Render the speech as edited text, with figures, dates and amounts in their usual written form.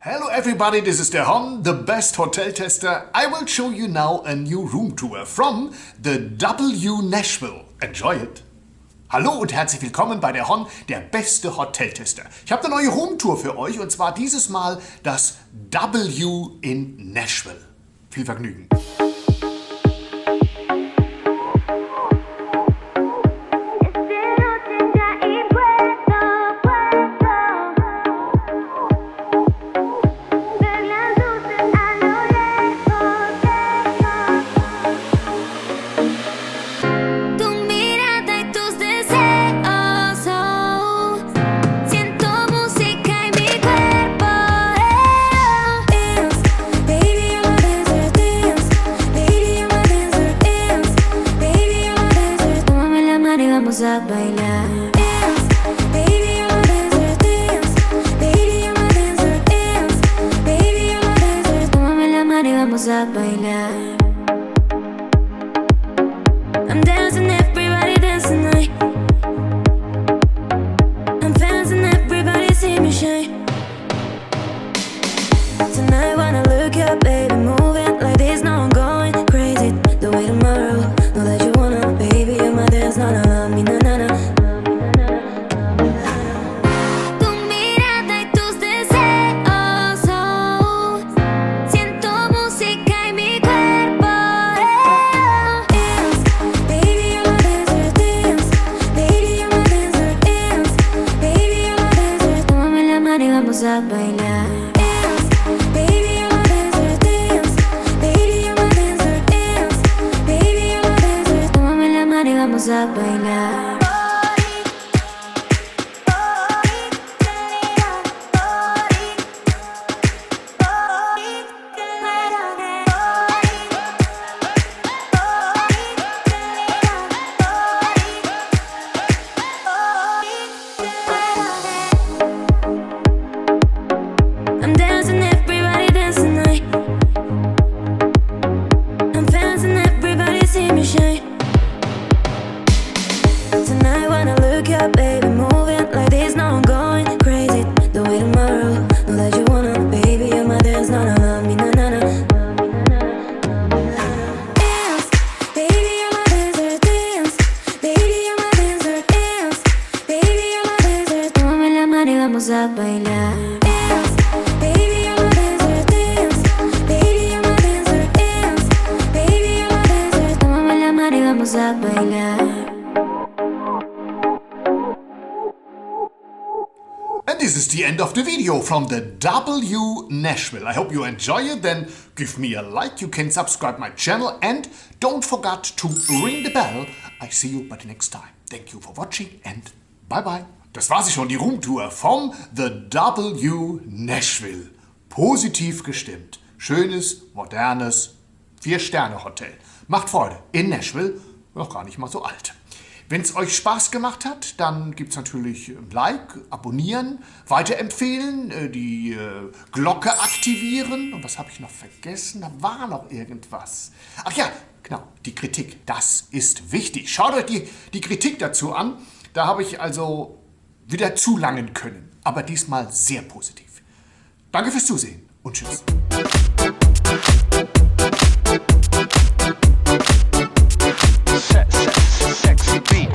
Hello everybody, this is the Hon, the best hotel tester. I will show you now a new room tour from the W Nashville. Enjoy it! Hallo und herzlich willkommen bei der Hon, der beste Hoteltester. Ich habe eine neue Roomtour für euch und zwar dieses Mal das W in Nashville. Viel Vergnügen! A bailar. Dance, baby, I'm a dancer. Dance, baby, I'm a dancer. Dance, baby, I'm a dancer. Tómame la mano y vamos a bailar. I'm dancing, everybody dance tonight. I'm dancing, everybody see me shine. Tonight when I look up, baby, moving like this, now I'm going crazy. The way tomorrow, know that you wanna, baby, you're my dance, no, no. A bailar. Dance, baby, I'm a dancer. Dance, baby, I'm a dancer. Dance, baby, I'm a dancer. Tómame la mano y vamos a bailar. I'm dancing, everybody dance tonight. I'm dancing, everybody see me shine. Tonight when I look up, baby, moving like this, now I'm going crazy. The way tomorrow, know that you wanna, baby, you're my dance, no, no, no, me, no, no, no. Dance, baby, I'm a dancer. Dance, baby, I'm a dancer. Dance, baby, I'm a dancer. Tómame la mano y vamos a bailar. Baby, I'm a dancer. Dance, baby, I'm a dancer. Dance, baby, I'm a dancer. Tómame la mano y vamos a bailar. And this is the end of the video from the W Nashville. I hope you enjoy it. Then give me a like. You can subscribe my channel and don't forget to ring the bell. I see you by the next time. Thank you for watching and bye bye. Das war sie schon, die Roomtour vom The W Nashville. Positiv gestimmt. Schönes, modernes 4-Sterne-Hotel. Macht Freude. In Nashville. Noch gar nicht mal so alt. Wenn es euch Spaß gemacht hat, dann gibt es natürlich ein Like, abonnieren, weiterempfehlen, die Glocke aktivieren. Und was habe ich noch vergessen? Da war noch irgendwas. Ach ja, genau, die Kritik. Das ist wichtig. Schaut euch die Kritik dazu an. Da habe ich also wieder zulangen können. Aber diesmal sehr positiv. Danke fürs Zusehen und tschüss. Sexy beat.